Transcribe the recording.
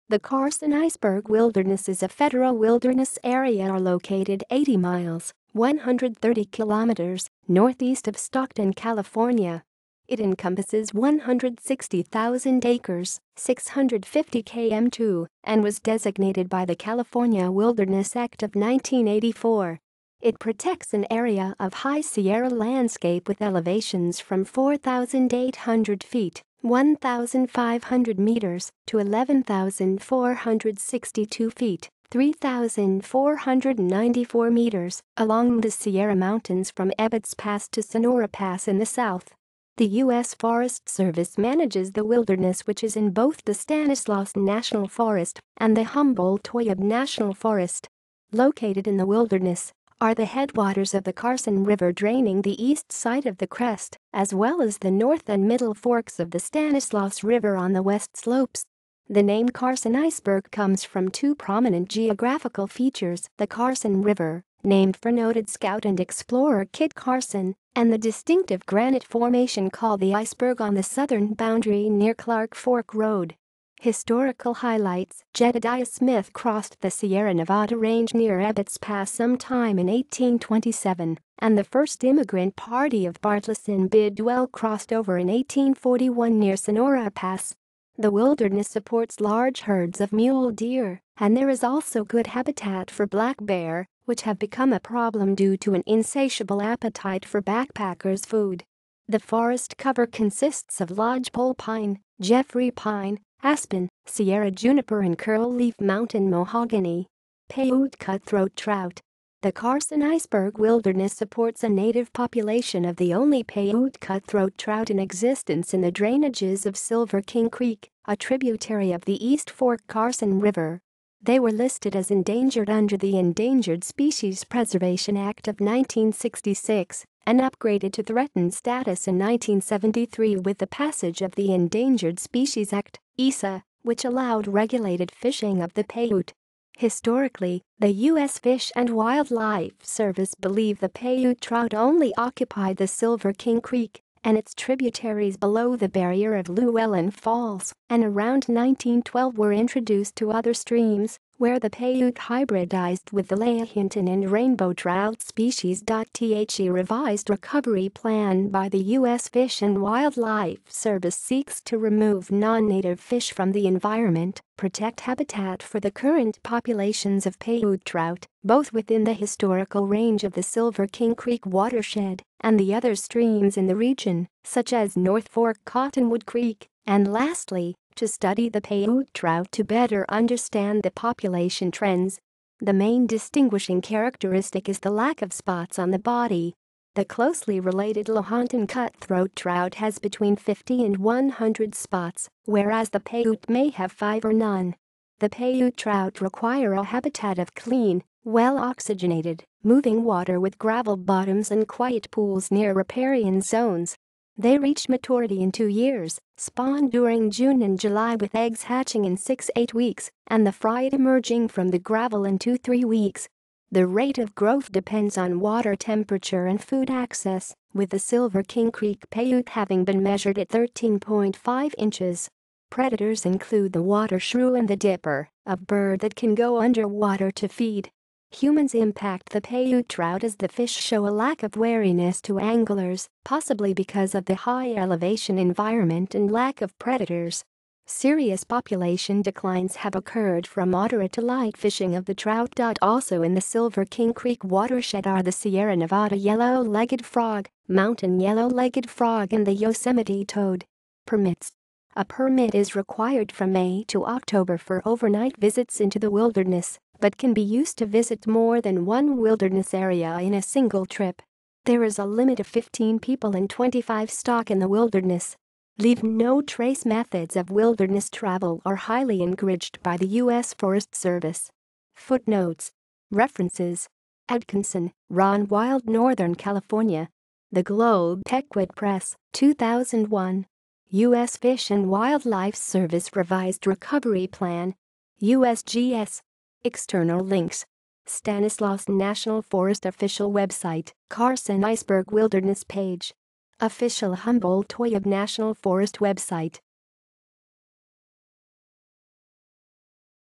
The Carson-Iceberg Wilderness is a federal wilderness area located 80 miles, 130 kilometers, northeast of Stockton, California. It encompasses 160,000 acres, 650 km², and was designated by the California Wilderness Act of 1984. It protects an area of high Sierra landscape with elevations from 4,800 feet, 1,500 meters, to 11,462 feet, 3,494 meters, along the Sierra Mountains from Ebbetts Pass to Sonora Pass in the south. The U.S. Forest Service manages the wilderness, which is in both the Stanislaus National Forest and the Humboldt-Toiyabe National Forest. Located in the wilderness are the headwaters of the Carson River draining the east side of the crest, as well as the north and middle forks of the Stanislaus River on the west slopes. The name Carson-Iceberg comes from two prominent geographical features: the Carson River, named for noted scout and explorer Kit Carson, and the distinctive granite formation called the Iceberg on the southern boundary near Clark Fork Road. Historical highlights: Jedediah Smith crossed the Sierra Nevada range near Ebbetts Pass sometime in 1827, and the first immigrant party of Bartlett's in Bidwell crossed over in 1841 near Sonora Pass. The wilderness supports large herds of mule deer, and there is also good habitat for black bear, which have become a problem due to an insatiable appetite for backpackers' food. The forest cover consists of lodgepole pine, Jeffrey pine, aspen, Sierra juniper and curl-leaf mountain mahogany. Paiute cutthroat trout. The Carson-Iceberg Wilderness supports a native population of the only Paiute cutthroat trout in existence in the drainages of Silver King Creek, a tributary of the East Fork Carson River. They were listed as endangered under the Endangered Species Preservation Act of 1966 and upgraded to threatened status in 1973 with the passage of the Endangered Species Act, ESA, which allowed regulated fishing of the Paiute. Historically, the U.S. Fish and Wildlife Service believed the Paiute trout only occupied the Silver King Creek and its tributaries below the barrier of Llewellyn Falls, and around 1912 were introduced to other streams, where the Paiute hybridized with the Leahhinton and rainbow trout species. The revised recovery plan by the U.S. Fish and Wildlife Service seeks to remove non-native fish from the environment, protect habitat for the current populations of Paiute trout, both within the historical range of the Silver King Creek watershed and the other streams in the region, such as North Fork Cottonwood Creek, and lastly, to study the Paiute trout to better understand the population trends. The main distinguishing characteristic is the lack of spots on the body. The closely related Lahontan cutthroat trout has between 50 and 100 spots, whereas the Paiute may have 5 or none. The Paiute trout require a habitat of clean, well-oxygenated, moving water with gravel bottoms and quiet pools near riparian zones. They reach maturity in 2 years, spawn during June and July with eggs hatching in 6-8 weeks, and the fry emerging from the gravel in 2-3 weeks. The rate of growth depends on water temperature and food access, with the Silver King Creek Paiute having been measured at 13.5 inches. Predators include the water shrew and the dipper, a bird that can go underwater to feed. Humans impact the Paiute trout as the fish show a lack of wariness to anglers, possibly because of the high elevation environment and lack of predators. Serious population declines have occurred from moderate to light fishing of the trout. Also in the Silver King Creek watershed are the Sierra Nevada yellow-legged frog, mountain yellow-legged frog and the Yosemite toad. Permits. A permit is required from May to October for overnight visits into the wilderness, but can be used to visit more than one wilderness area in a single trip. There is a limit of 15 people and 25 stock in the wilderness. Leave no trace methods of wilderness travel are highly encouraged by the U.S. Forest Service. Footnotes. References. Atkinson, Ron Wild, Northern California. The Globe, Ebbetts Press, 2001. U.S. Fish and Wildlife Service Revised Recovery Plan. USGS. External links. Stanislaus National Forest official website, Carson-Iceberg Wilderness page. Official Humboldt-Toiyabe National Forest website.